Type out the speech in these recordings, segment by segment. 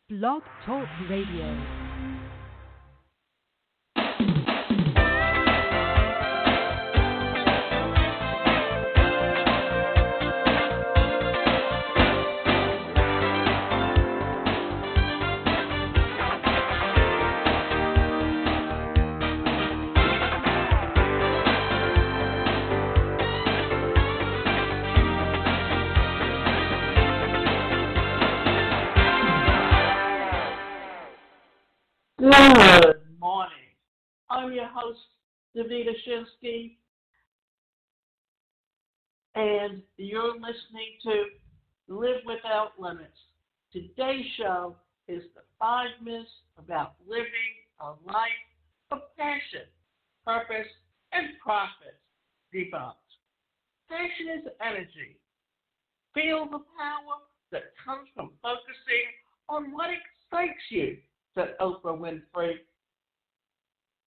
Blog Talk Radio. Good morning. I'm your host, Davida Shinsky, and you're listening to Live Without Limits. Today's show is the 5 myths about living a life of passion, purpose, and profit. Debunked. Passion is energy. Feel the power that comes from focusing on what excites you, said Oprah Winfrey.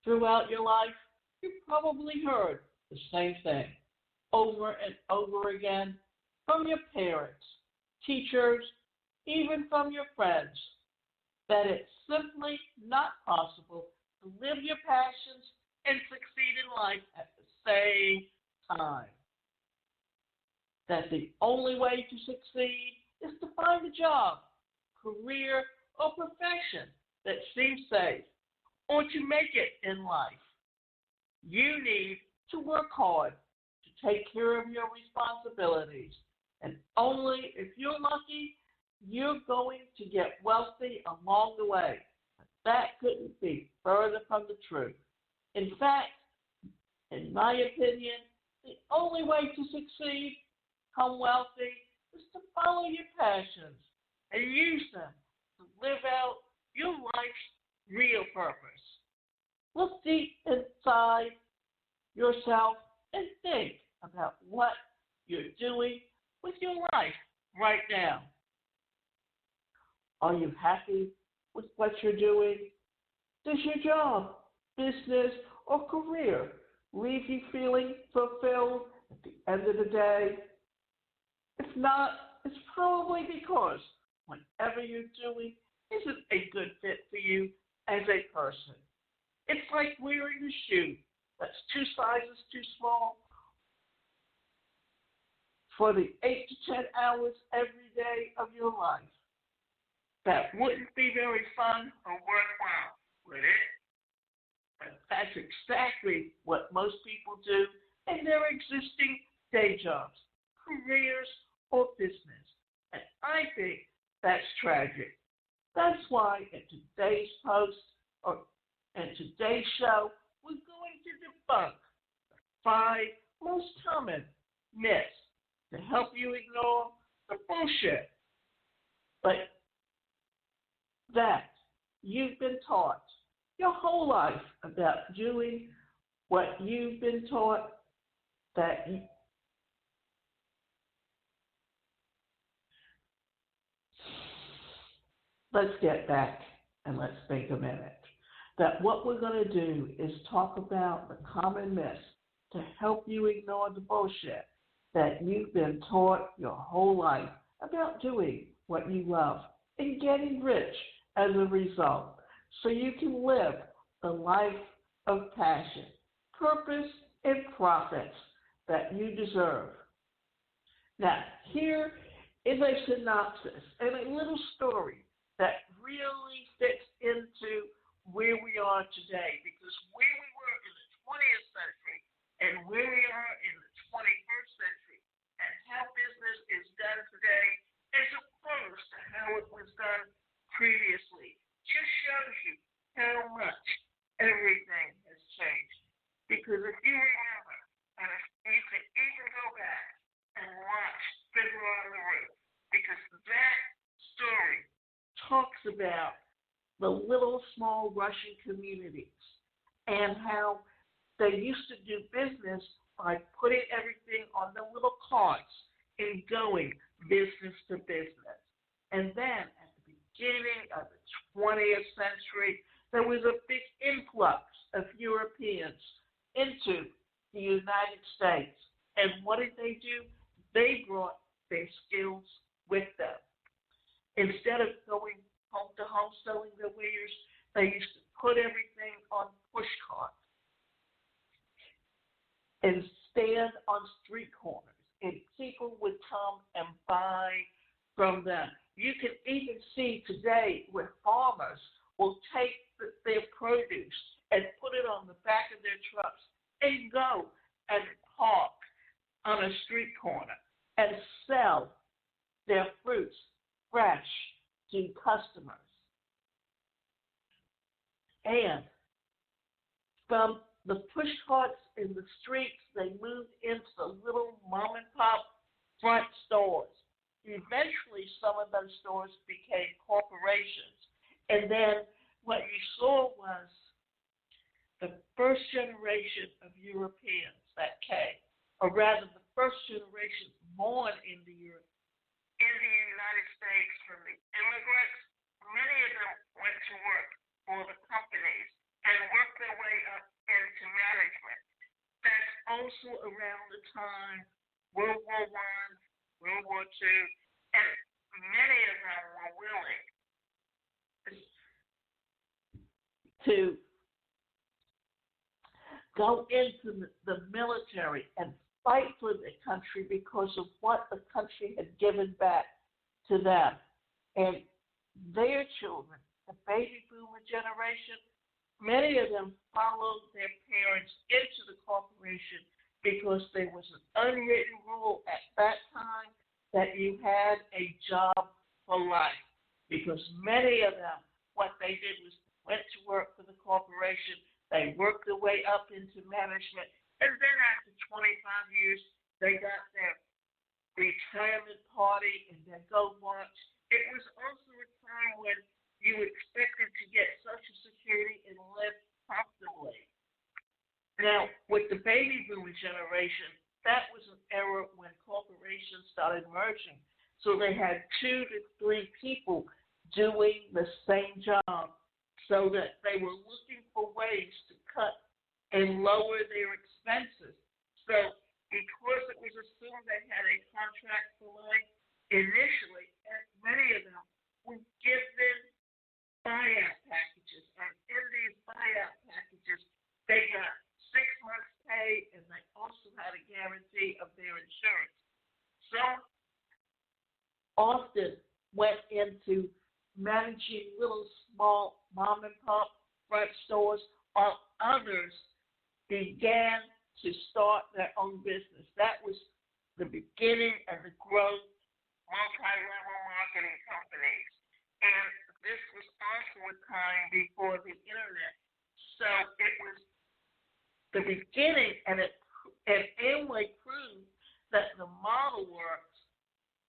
Throughout your life, you've probably heard the same thing over and over again from your parents, teachers, even from your friends, that it's simply not possible to live your passions and succeed in life at the same time. That the only way to succeed is to find a job, career, or profession that seems safe, or to make it in life. You need to work hard to take care of your responsibilities, and only if you're lucky, you're going to get wealthy along the way. That couldn't be further from the truth. In fact, in my opinion, the only way to succeed, become wealthy, is to follow your passions and use them to live out your life's real purpose. Look deep inside yourself and think about what you're doing with your life right now. Are you happy with what you're doing? Does your job, business, or career leave you feeling fulfilled at the end of the day? If not, it's probably because whatever you're doing isn't a good fit for you as a person. It's like wearing a shoe that's 2 sizes too small for the 8 to 10 hours every day of your life. That wouldn't be very fun or worthwhile, would it? But that's exactly what most people do in their existing day jobs, careers, or business. And I think that's tragic. That's why in today's post and today's show, we're going to debunk the 5 most common myths to help you ignore the bullshit but that you've been taught your whole life about doing what you've been taught that you, let's get back and let's think a minute. That what we're going to do is talk about the common myths to help you ignore the bullshit that you've been taught your whole life about doing what you love and getting rich as a result, so you can live the life of passion, purpose, and profits that you deserve. Now, here is a synopsis and a little story that really fits into where we are today, because where we were in the 20th century and where we are in the 21st century and how business is done today as opposed to how it was done previously just shows you how much everything has changed. Because if you remember, and if you can even go back and watch Fiddler on the Roof, because that story talks about the little small Russian communities and how they used to do business by putting everything on the little carts and going business to business. And then at the beginning of the 20th century, there was a big influx of Europeans into the United States. And what did they do? They brought their skills with them. Instead of going home selling their wares, they used to put everything on push carts and stand on street corners, and people would come and buy from them. You can even see today where farmers will take their produce and put it on the back of their trucks and go and park on a street corner and sell their fruits fresh to customers. And from the push carts in the streets, they moved into the little mom and pop front stores. Eventually, some of those stores became corporations. And then what you saw was the first generation of Europeans that came, or rather the first generation born in the United States from the immigrants. Many of them went to work for the companies and worked their way up into management. That's also around the time World War I, World War II, and many of them were willing to go into the military and fight for the country because of what the country had given back to them. And their children, the baby boomer generation, many of them followed their parents into the corporation because there was an unwritten rule at that time that you had a job for life. Because many of them, what they did was went to work for the corporation, they worked their way up into management, and then after 25 years, they got their retirement party and their go lunch. It was also a time when you expected to get Social Security and live comfortably. Now, with the baby boomer generation, that was an era when corporations started merging. So they had 2 to 3 people doing the same job, so that they were looking for ways to cut and lower their expenses. So because it was assumed they had a contract for life initially, and many of them would give them buyout packages. And in these buyout packages, they got 6 months pay, and they also had a guarantee of their insurance. So often went into managing little small mom and pop front stores, while others began to start their own business. That was the beginning and the growth of multi-level marketing companies. And this was also a time before the internet. So it was the beginning, and Amway proved that the model works,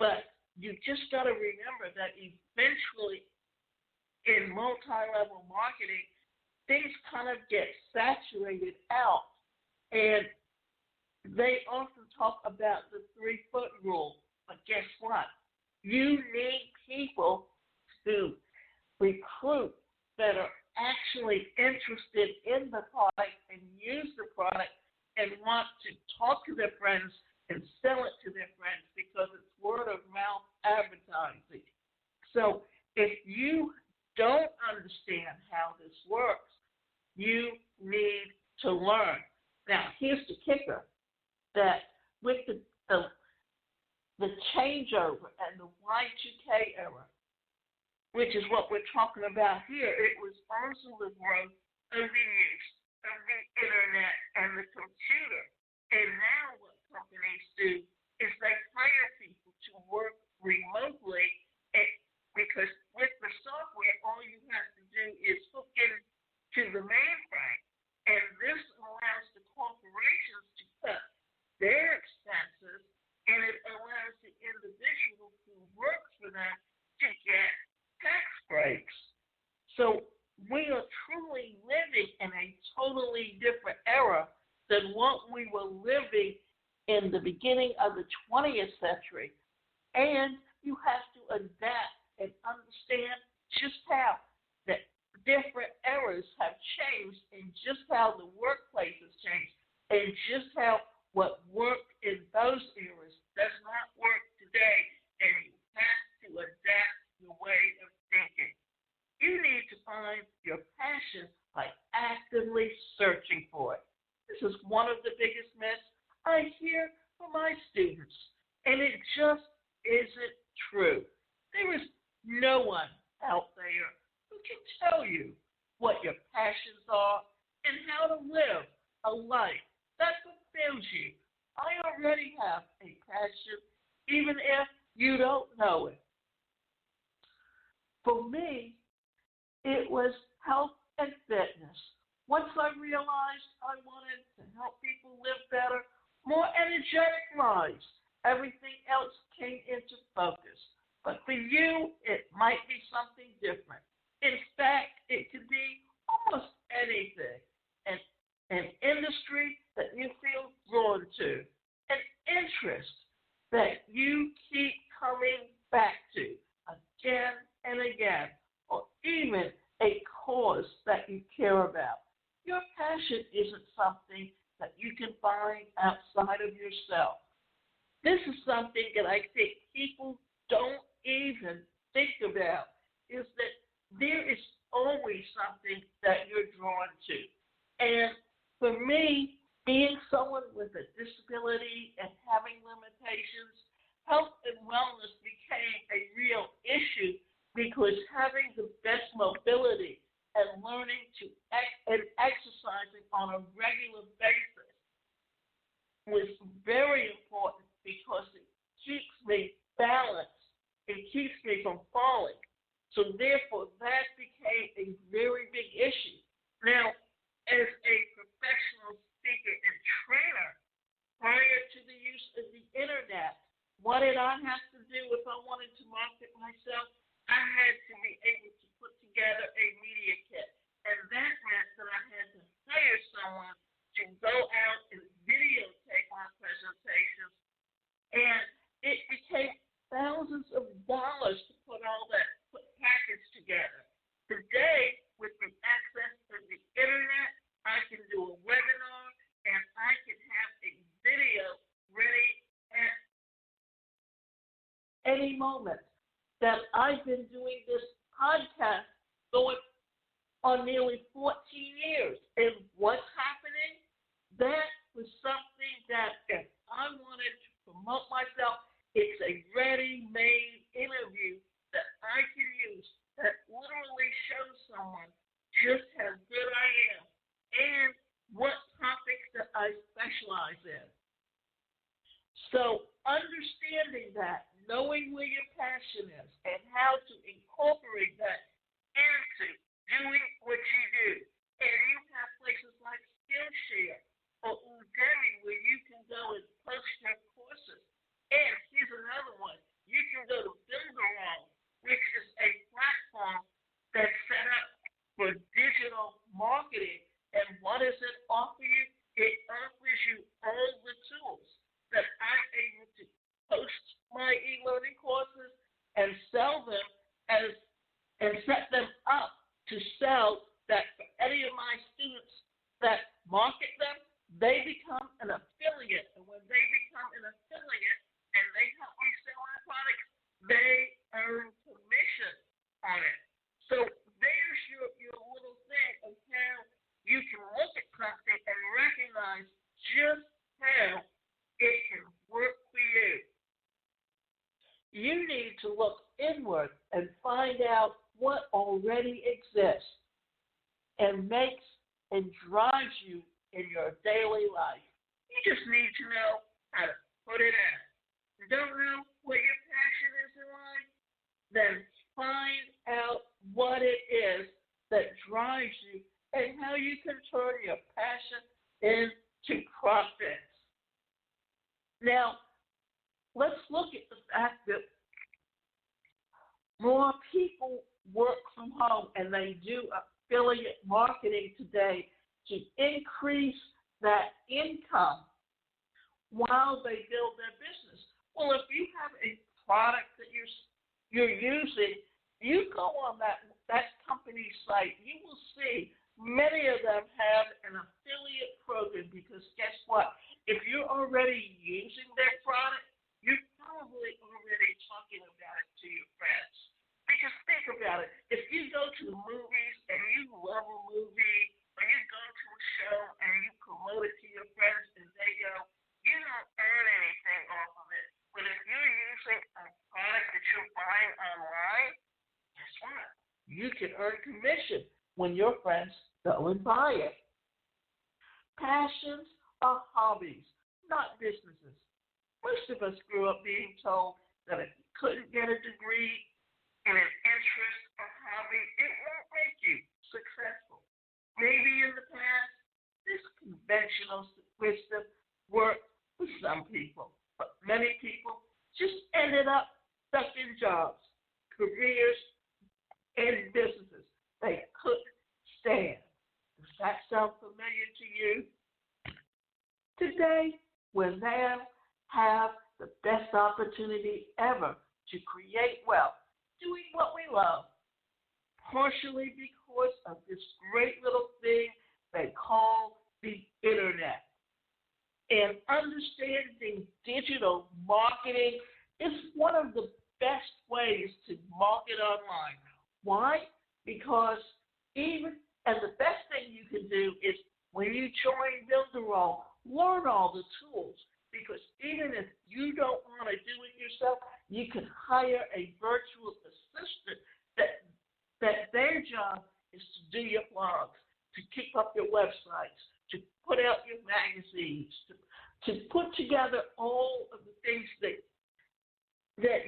but you just got to remember that eventually in multi-level marketing, things kind of get saturated out. And they often talk about the 3-foot rule. But guess what? You need people to recruit that are actually interested in the product and use the product and want to talk to their friends and sell it to their friends, because it's word of mouth advertising. So if you don't understand how this works, you need to learn. Now, here's the kicker, that with the changeover and the Y2K era, which is what we're talking about here, it was also the growth of the use of the internet and the computer. And now what companies do is they hire people to work remotely, because with the software, all you have to do is hook into the mainframe. And this allows the corporations to cut their expenses, and it allows the individual who works for them to get tax breaks. So we are truly living in a totally different era than what we were living in the beginning of the 20th century. And you have to adapt and understand just how the different eras have changed, and just how the workplace has changed, and just how what worked in those eras does not work today. And you have to adapt your way of thinking. passion by actively searching for it. This is one of the biggest myths I hear from my students, and it just isn't true. There is no one out there who can tell you what your passions are and how to live a life that fulfills you. I already have a passion, even if you don't know it. For me, it was health and fitness. Once I realized I wanted to help people live better, more energetic lives, everything else came into focus. But for you, it might be something different. In fact, it could be almost anything. An industry that you feel drawn to, an interest that you keep coming back to again and again, or even a cause that you care about. Your passion isn't something that you can find outside of yourself. This is something that I think people don't even think about, is that there is always something that you're drawn to. And for me, being someone with a disability and having limitations, health and wellness became a real issue because having the best mobility and learning to and exercising on a regular basis was very important because it keeps me balanced. It keeps me from falling. So therefore, that became a very big issue. Now, as a professional speaker and trainer, prior to the use of the internet, what did I have to do if I wanted to market myself? I had to be able to put together a media kit. And that meant that I had to hire someone to go out and videotape my presentations. And it became thousands of dollars to put all that package together. Today, with the access to the internet, I can do a webinar and I can have a video ready at any moment. That I've been doing this podcast going on nearly 14 years. And what's happening? That was something that if I wanted to promote myself, it's a ready-made interview that I can use that literally shows someone just how good I am and what topics that I specialize in. So understanding that, knowing where your passion is, and how to incorporate that into doing what you do. And you have places like Skillshare or Udemy where you can go and post your courses. And here's another one. You can go to Builderall, which is a platform that's set up for digital marketing. And what does it offer you? It offers you all the tools that I'm able to post my e-learning courses and sell them and set them up to sell that for any of my students that market them, they become an affiliate. And when they become an affiliate and they help me sell my products, they earn commission on it. So there's your little thing of how you can look at something and recognize just how it can work for you. You need to look inward and find out what already exists and makes and drives you in your daily life. You just need to know how to put it in. You don't know what your passion is in life? Then find out what it is that drives you and how you can turn your passion into profits. Now, let's look at the fact that more people work from home and they do affiliate marketing today to increase that income while they build their business. Well, if you have a product that you're using, you go on that company's site, you will see many of them have an affiliate program because guess what? If you're already using their product, you're probably already talking about it to your friends. Because think about it. If you go to the movies and you love a movie, or you go to a show and you promote it to your friends and they go, you don't earn anything off of it. But if you're using a product that you're buying online, guess what? You can earn commission when your friends go and buy it. Passions are hobbies, not businesses. Most of us grew up being told that if you couldn't get a degree in an interest or hobby, it won't make you successful. Maybe in the past, this conventional wisdom worked for some people, but many people just ended up stuck in jobs, careers, and businesses they couldn't stand. Does that sound familiar to you? Today, we now have the best opportunity ever to create wealth doing what we love, partially because of this great little thing they call the internet. And understanding digital marketing is one of the best ways to market online. Why? Because the best thing you can do is when you join Builderall, learn all the tools. Because even if you don't want to do it yourself, you can hire a virtual assistant that their job is to do your blogs, to keep up your websites, to put out your magazines, to put together all of the things that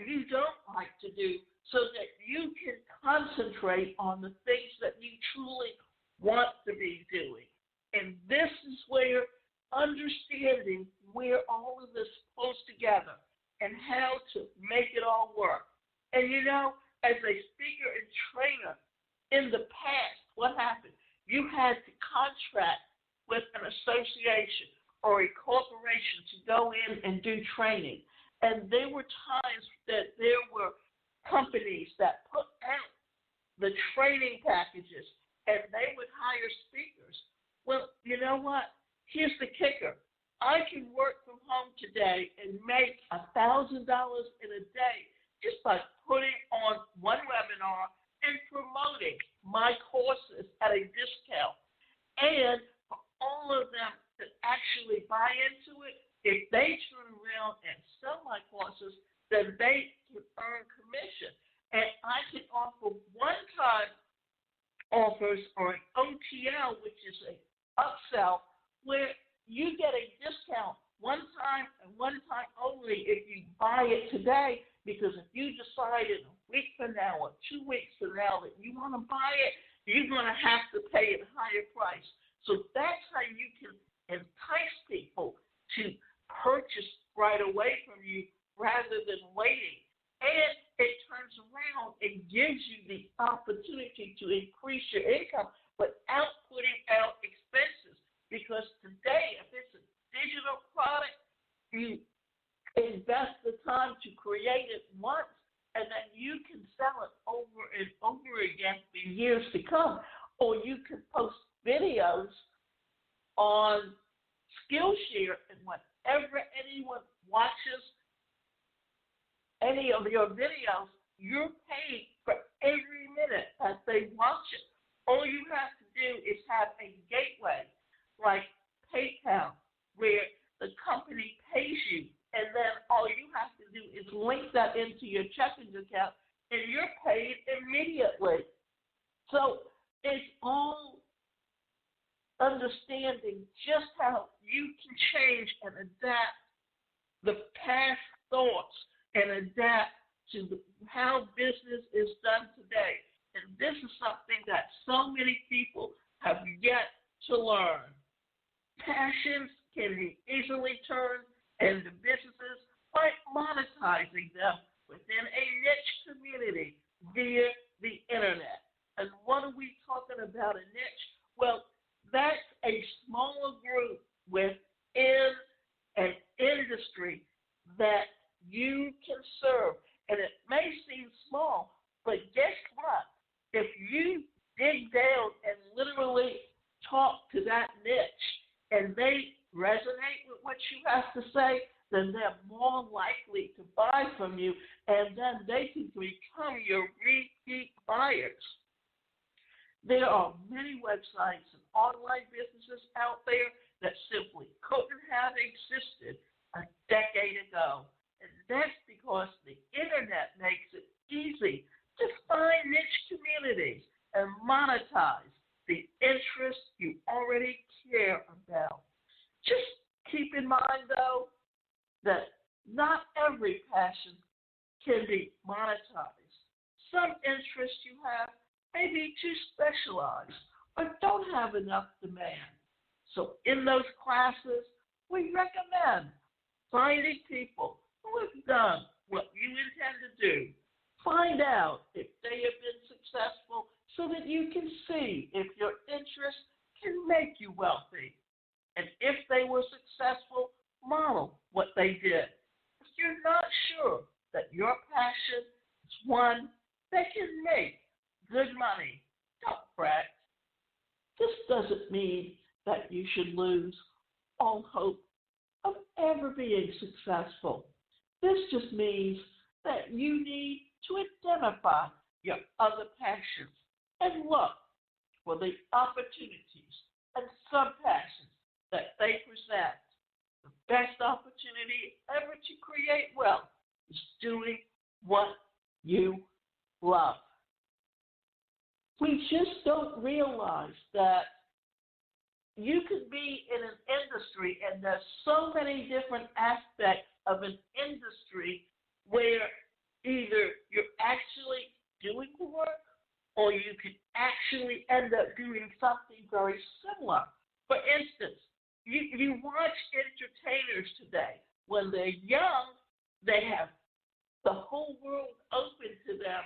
you don't like to do so that you can concentrate on the things that you truly want to be doing. And this is where understanding where all of this pulls together and how to make it all work. And as a speaker and trainer in the past, what happened? You had to contract with an association or a corporation to go in and do training. And there were times that there were companies that put out the training packages and they would hire speakers. Well, you know what? Here's the kicker. I can work from home today and make $1,000 in a day just by putting on one webinar and promoting my courses at a discount. And for all of them that actually buy into it, if they turn around and sell my courses, then they can earn commission. And I can offer one-time offers or an OTL, which is an upsell, where you get a discount one time and one time only if you buy it today, because if you decide in a week from now or 2 weeks from now that you want to buy it, you're going to have to pay a higher price. So that's how you can entice people to purchase right away from you rather than waiting. And it turns around and gives you the opportunity to increase your income without putting out expenses. Because today, if it's a digital product, you invest the time to create it once, and then you can sell it over and over again for years to come. Or you can post videos on Skillshare, and whenever anyone watches any of your videos, you're paid for every minute as they watch it. All you have to do is have a gateway like PayPal, where the company pays you, and then all you have to do is link that into your checking account, and you're paid immediately. So it's all understanding just how you can change and adapt the past thoughts and adapt to how business is done today. And this is something that so many people have yet to learn. Passions can be easily turned into businesses by monetizing them within a niche community via the internet. And what are we talking about, a niche? Well, that's a smaller group within an industry that you can serve. And it may seem small, but guess what? If you dig down and literally talk to that niche and they resonate with what you have to say, then they're more likely to buy from you, and then they can become your repeat buyers. There are many websites and online businesses out there that simply couldn't have existed a decade ago. And that's because the internet makes it easy to find niche communities and monetize the interests you already care about. Just keep in mind, though, that not every passion can be monetized. Some interests you have may be too specialized or don't have enough demand. So in those classes, we recommend finding people who have done what you intend to do. Find out if they have been successful so that you can see if your interest can make you wealthy. And if they were successful, model what they did. If you're not sure that your passion is one that can make good money, don't fret. This doesn't mean that you should lose all hope of ever being successful. This just means that you need to identify your other passions and look for the opportunities and sub-passions that they present. The best opportunity ever to create wealth is doing what you love. We just don't realize that you could be in an industry, and there's so many different aspects of an industry where either you're actually doing the work or you could actually end up doing something very similar. For instance, you watch entertainers today. When they're young, they have the whole world open to them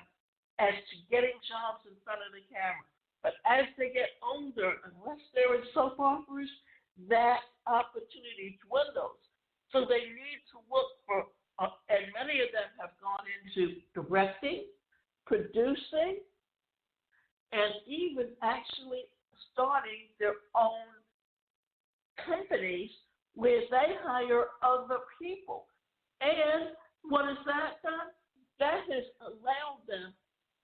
as to getting jobs in front of the camera. But as they get older, unless they're in soap operas, that opportunity dwindles. So they need to look for, and many of them have gone into directing, producing, and even actually starting their own companies where they hire other people. And what has that done? That has allowed them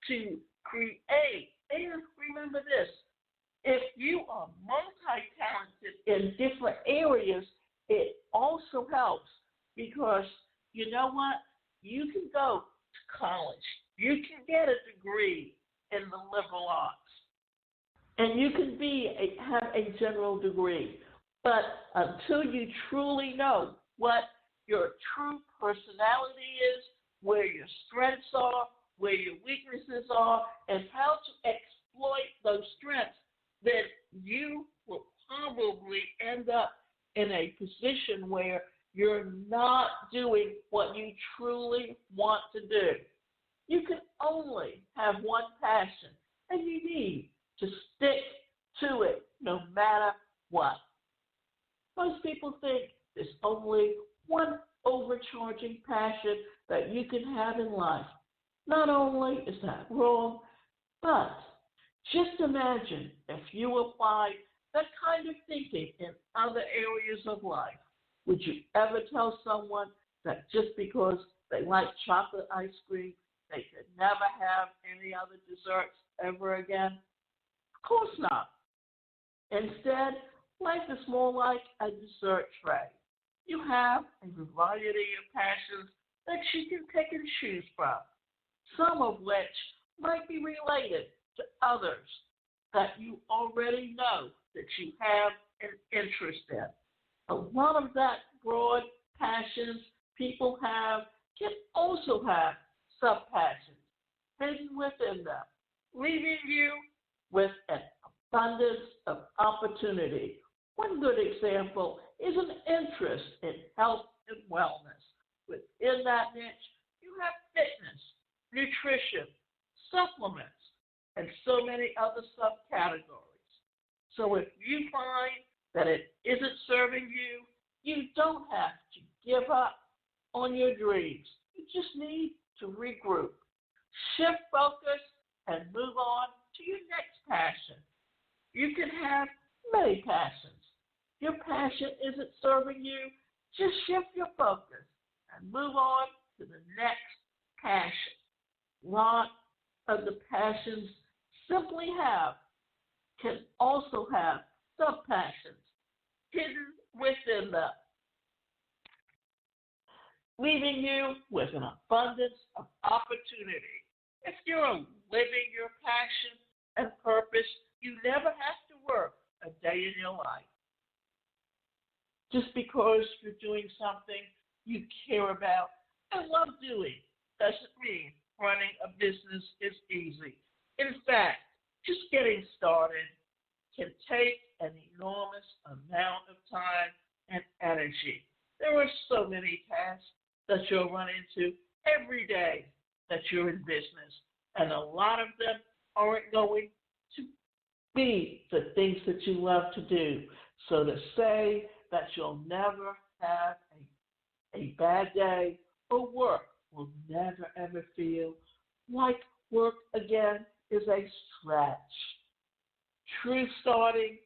to create. And remember this, if you are multi-talented in different areas, it also helps because you know what? You can go to college. You can get a degree in the liberal arts. And you can have a general degree. But until you truly know what your true personality is, where your strengths are, where your weaknesses are, and how to exploit those strengths, then you will probably end up in a position where you're not doing what you truly want to do. You can only have one passion, and you need to stick to it no matter what. Most people think there's only one overcharging passion that you can have in life. Not only is that wrong, but just imagine if you applied that kind of thinking in other areas of life. Would you ever tell someone that just because they like chocolate ice cream, they could never have any other desserts ever again? Of course not. Instead, life is more like a dessert tray. You have a variety of passions that you can pick and choose from, some of which might be related to others that you already know that you have an interest in. A lot of that broad passions people have can also have sub-passions hidden within them, leaving you with an abundance of opportunity. One good example is an interest in health and wellness. Within that niche, you have fitness, nutrition, supplements, and so many other subcategories. So if you find that it isn't serving you, you don't have to give up on your dreams. You just need to regroup, shift focus, and move on to your next passion. You can have many passions. Your passion isn't serving you, just shift your focus and move on to the next passion. A lot of the passions simply have can also have sub-passions hidden within them, leaving you with an abundance of opportunity. If you're living your passion and purpose, you never have to work a day in your life. Just because you're doing something you care about and love doing doesn't mean running a business is easy. In fact, just getting started can take an enormous amount of time and energy. There are so many tasks that you'll run into every day that you're in business, and a lot of them aren't going to be the things that you love to do. So to say that you'll never have a bad day or work will never ever feel like work again is a stretch. True starting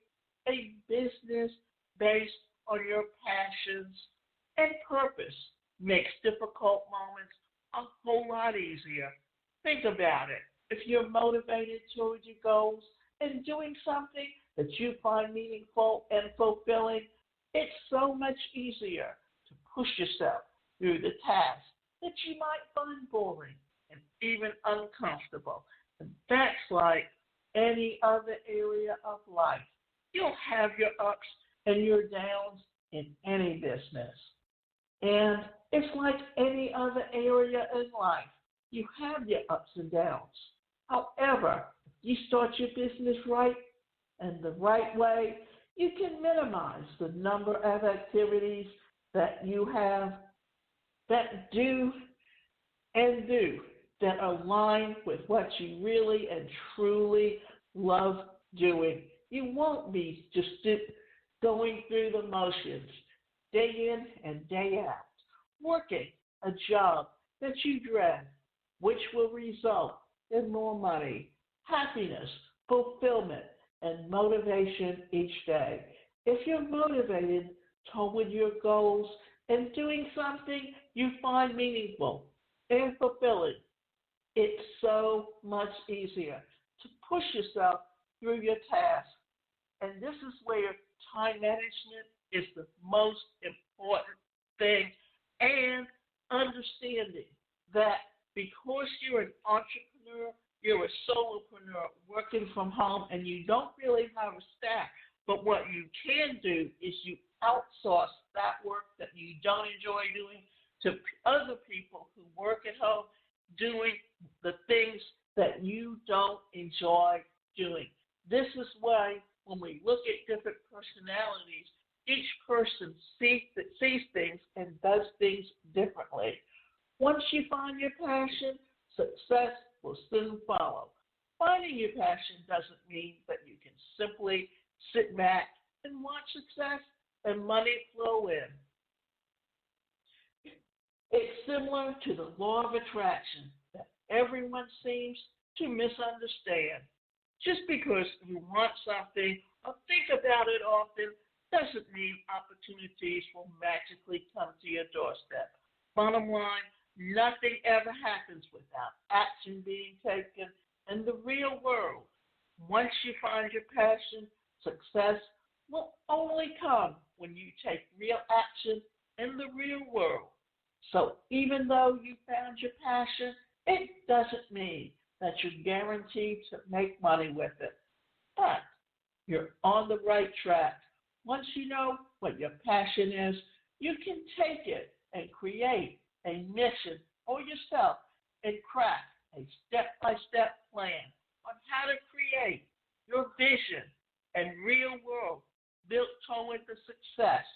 a business based on your passions and purpose makes difficult moments a whole lot easier. Think about it. If you're motivated towards your goals and doing something that you find meaningful and fulfilling, it's so much easier to push yourself through the tasks that you might find boring and even uncomfortable. And that's like any other area of life. You'll have your ups and your downs in any business. And it's like any other area in life. You have your ups and downs. However, if you start your business right and the right way, you can minimize the number of activities that you have that do that align with what you really and truly love doing. You won't be just going through the motions day in and day out, working a job that you dread, which will result in more money, happiness, fulfillment, and motivation each day. If you're motivated toward your goals and doing something you find meaningful and fulfilling, it's so much easier to push yourself through your tasks. And this is where time management is the most important thing, and understanding that because you're an entrepreneur, you're a solopreneur working from home, and you don't really have a staff. But what you can do is you outsource that work that you don't enjoy doing to other people who work at home doing the things that you don't enjoy doing. This is why when we look at different personalities, each person sees things and does things differently. Once you find your passion, success will soon follow. Finding your passion doesn't mean that you can simply sit back and watch success and money flow in. It's similar to the law of attraction that everyone seems to misunderstand. Just because you want something or think about it often doesn't mean opportunities will magically come to your doorstep. Bottom line, nothing ever happens without action being taken in the real world. Once you find your passion, success will only come when you take real action in the real world. So even though you found your passion, it doesn't mean that you're guaranteed to make money with it. But you're on the right track. Once you know what your passion is, you can take it and create a mission for yourself and craft a step-by-step plan on how to create your vision and real world built toward the success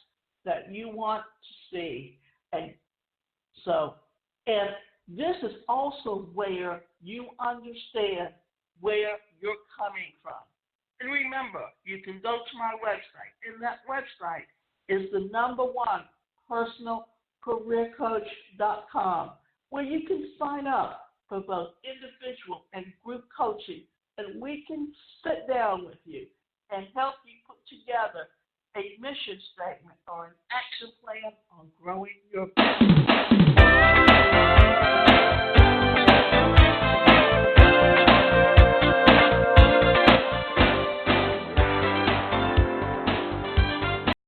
that you want to see. And this is also where you understand where you're coming from. And remember, you can go to my website, and that website is the #1 personalcareercoach.com, where you can sign up for both individual and group coaching, and we can sit down with you and help you put together a mission statement or an action plan on growing your business.